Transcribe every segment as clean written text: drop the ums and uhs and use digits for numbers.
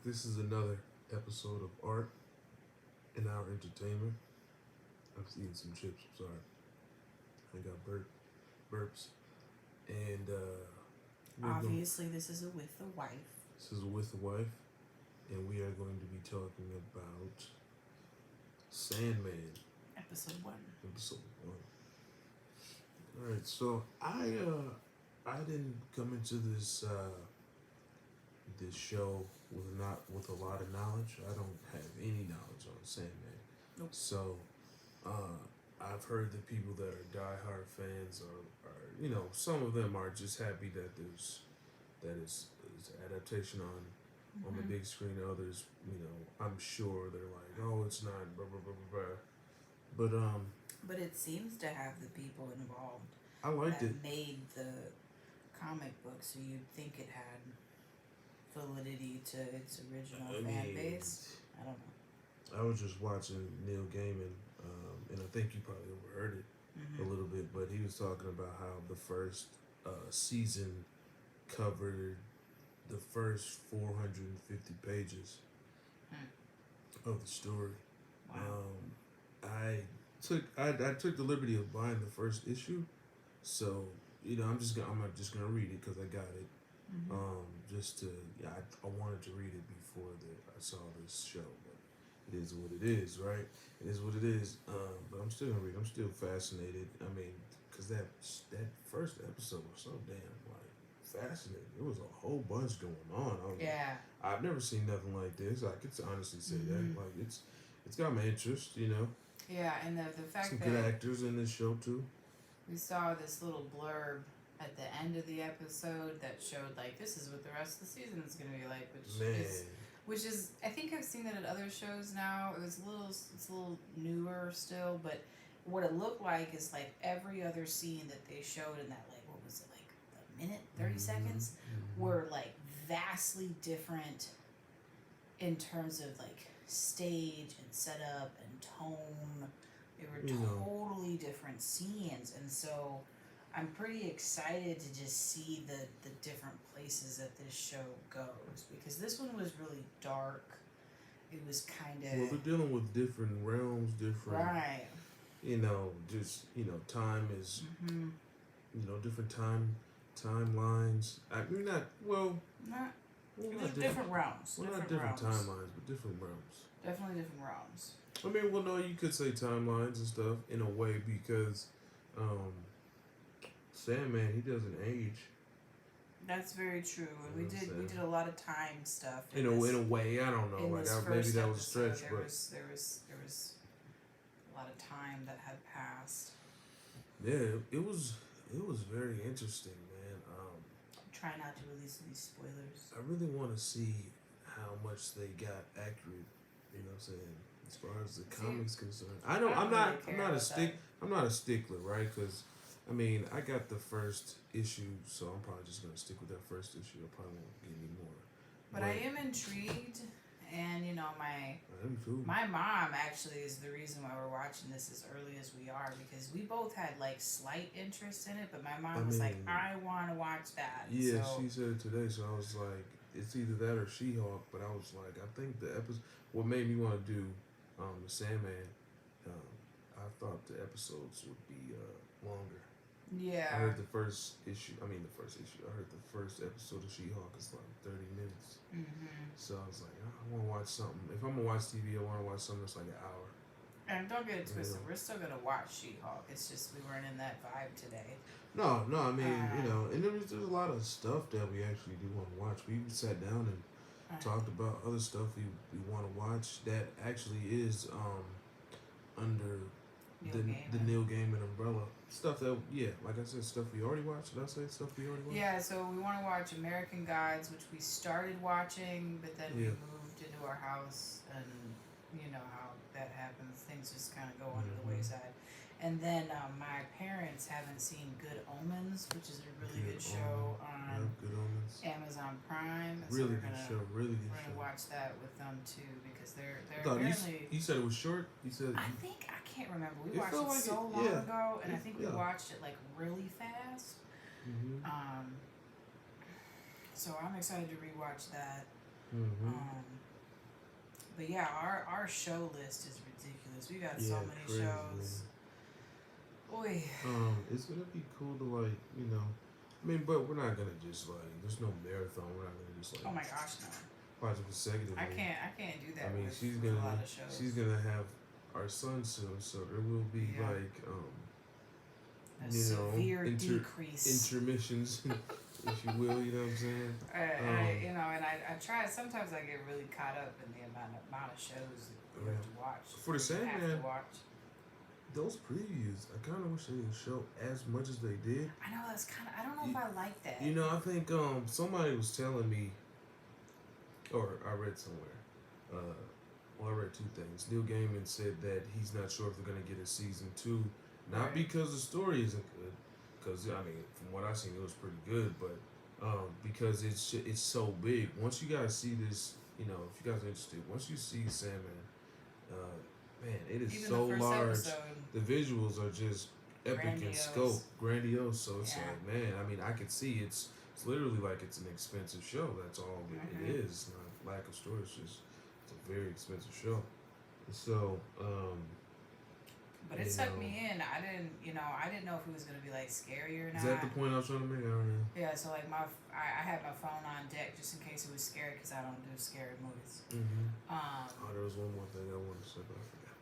This is another episode of Art in Our Entertainment. I'm eating some chips. I'm sorry. I got burps. And we're going. Obviously, this is a with the wife. This is with the wife, and we are going to be talking about Sandman, Episode 1. episode one. All right. So I didn't come into this show with a lot of knowledge. I don't have any knowledge on Sandman. Nope. So I've heard that people that are diehard fans are some of them are just happy that is adaptation on the big screen. Others, I'm sure they're like, oh, it's not blah blah blah blah blah. But it seems to have the people involved I liked it. that made the comic book, so you'd think it had validity to its original fan base. I don't know. I was just watching Neil Gaiman, and I think you probably overheard it a little bit, but he was talking about how the first season covered the first 450 pages of the story. Wow. I took the liberty of buying the first issue, so I'm just gonna read it because I got it. I wanted to read it before I saw this show, but it is what it is, right? It is what it is. But I'm still gonna read. I'm still fascinated. I mean, because that first episode was so damn fascinating. There was a whole bunch going on. I've never seen nothing like this. I could honestly say that. Like it's got my interest. Yeah, and the fact Some that good actors in this show too. we saw this little blurb at the end of the episode that showed this is what the rest of the season is going to be like, which is I think I've seen that at other shows now. It's a little newer still, but what it looked like is every other scene that they showed in that what was it, a minute, 30 seconds were vastly different in terms of stage and setup and tone. They were totally different scenes, and so I'm pretty excited to just see the different places that this show goes, because this one was really dark. It was kind of... Well, they're dealing with different realms, different... Right. Time is... different timelines. I mean, different realms. Well, not different timelines, but different realms. Definitely different realms. I mean, well, no, you could say timelines and stuff in a way because Sandman, he doesn't age. That's very true. And we did a lot of time stuff. In a way, I don't know. Maybe that was a stretch, there was a lot of time that had passed. Yeah, it was very interesting, man. Try not to release any spoilers. I really want to see how much they got accurate. You know what I'm saying? As far as the comics concerned, I'm not a stickler, right? Because I mean, I got the first issue, so I'm probably just gonna stick with that first issue. I probably won't get any more. But I am intrigued, and my mom actually is the reason why we're watching this as early as we are, because we both had slight interest in it, but my mom was I want to watch that. Yeah, so, she said it today, so I was like, it's either that or She-Hulk, but I was like, I think the episode. What made me want to do the Sandman? I thought the episodes would be longer. Yeah. I heard the first issue. I heard the first episode of She-Hulk is 30 minutes. So I was like, I want to watch something. If I'm gonna watch TV, I want to watch something that's an hour. And don't get it twisted. We're still gonna watch She-Hulk. It's just we weren't in that vibe today. No. I mean, and there's a lot of stuff that we actually do want to watch. We even sat down and talked about other stuff we want to watch that actually is under the Neil Gaiman umbrella. Stuff that, like I said, stuff we already watched. Did I say stuff we already watched? Yeah, so we want to watch American Gods, which we started watching, but then we moved into our house, and you know how that happens. Things just kind of go under the wayside. And then my parents haven't seen Good Omens, which is a really good show on Amazon Prime. And really good show. We're gonna watch that with them too, because they're apparently. You said it was short. You said. I can't remember. We watched it so long ago, and I think we watched it really fast. So I'm excited to rewatch that. But yeah, our show list is ridiculous. We got so many crazy, shows. Boy. It's gonna be cool to like, I mean, but we're not gonna just like. There's no marathon. We're not gonna just like. Oh my gosh, no. Watch it consecutively. I can't do that. I mean, with she's a gonna lot of shows. she's gonna have our son soon, so there will be Yeah. like a severe decrease. intermissions, if you will. You know what I'm saying? I try. Sometimes I get really caught up in the amount of shows that you have to watch. For the You have Sandman, to watch. those previews, I kind of wish they didn't show as much as they did. I know that's kind of. I don't know if I like that. I think somebody was telling me, or I read somewhere. I read two things. Neil Gaiman said that he's not sure if they're gonna get a season 2, not Right. because the story isn't good, because I mean, from what I've seen, it was pretty good, but because it's so big. Once you guys see this, if you guys are interested, once you see Sandman, man, it is Even so the first large. episode, The visuals are just epic in scope, grandiose. So it's Yeah. like, man, I mean, I could see it's literally like it's an expensive show. That's all it is. It's not lack of story. It's a very expensive show. So, but it sucked me in. I didn't know if it was gonna be like scary or not. Is that the point I was trying to make? I don't know. Yeah, so like I had my phone on deck just in case it was scary because I don't do scary movies. There was one more thing I wanted to say, but I forgot.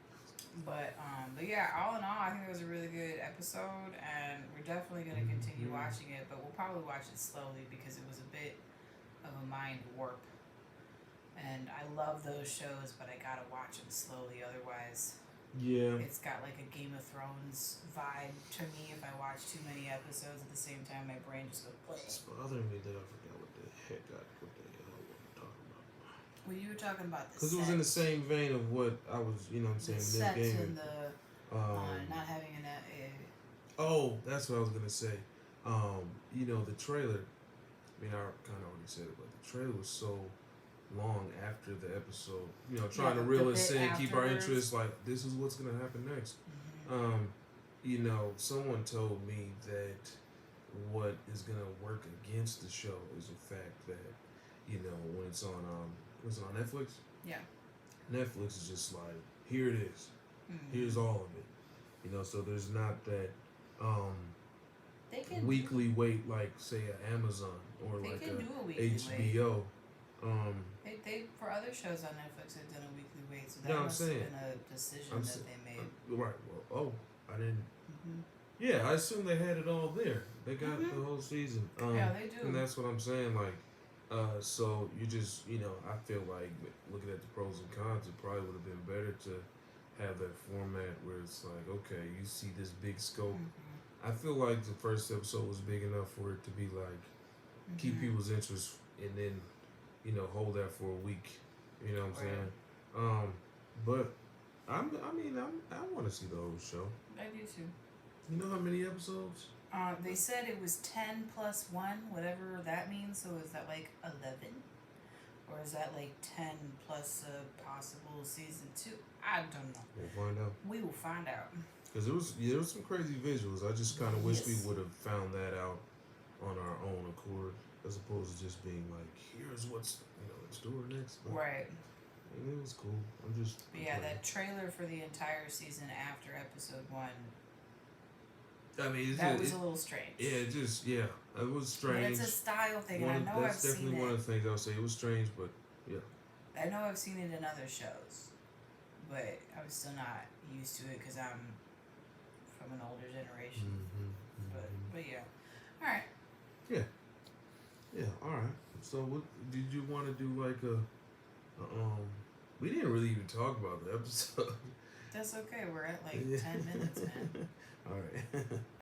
But yeah, all in all, I think it was a really good episode, and we're definitely gonna continue watching it. But we'll probably watch it slowly because it was a bit of a mind warp. And I love those shows, but I gotta watch them slowly, otherwise. Yeah. It's got like a Game of Thrones vibe to me. If I watch too many episodes at the same time, my brain just goes. It's bothering me that I forgot what the hell I'm talking about. Well, you were talking about the Because it was in the same vein of what I was, the saying. sets Game and the not having Oh, that's what I was gonna say. The trailer. I mean, I kind of already said it, but the trailer was so long after the episode. Trying to reel us in, keep our interest. Like, this is what's gonna happen next. Someone told me that what is gonna work against the show is the fact that when it's on Netflix. Yeah. Netflix is just like, here it is. Here's all of it. So there's not that they can weekly wait like say an Amazon or they like can a do a weekly HBO. Wait. They for other shows on Netflix have done a weekly wait, so that No, I'm must saying. have been a decision that they made. Right. Well, I didn't. Yeah, I assume they had it all there. They got the whole season. Yeah, they do. And that's what I'm saying. Like, so you just, I feel like looking at the pros and cons, it probably would have been better to have that format where it's like, okay, you see this big scope. I feel like the first episode was big enough for it to be like keep people's interest and then, hold that for a week. You know what I'm saying? But I want to see the whole show. I do too. You know how many episodes? They said it was 10 plus 1, whatever that means. So is that like 11? Or is that like 10 plus a possible season 2? I don't know. We'll find out. We will find out. Because there was some crazy visuals. I just kind of wish we would have found that out on our own accord, as opposed to just being like, here's what's in store next. But, Right. And it was cool. But yeah, that trailer for the entire season after episode 1. I mean, that was a little strange. Yeah, it was strange. But it's a style thing, and I know I've seen it. That's definitely one of the things I would say. It was strange, but yeah. I know I've seen it in other shows, but I was still not used to it because I'm from an older generation. But yeah, all right. Yeah, all right. So, what did you want to do? Like we didn't really even talk about the episode. That's okay. We're at like 10 minutes, man. All right.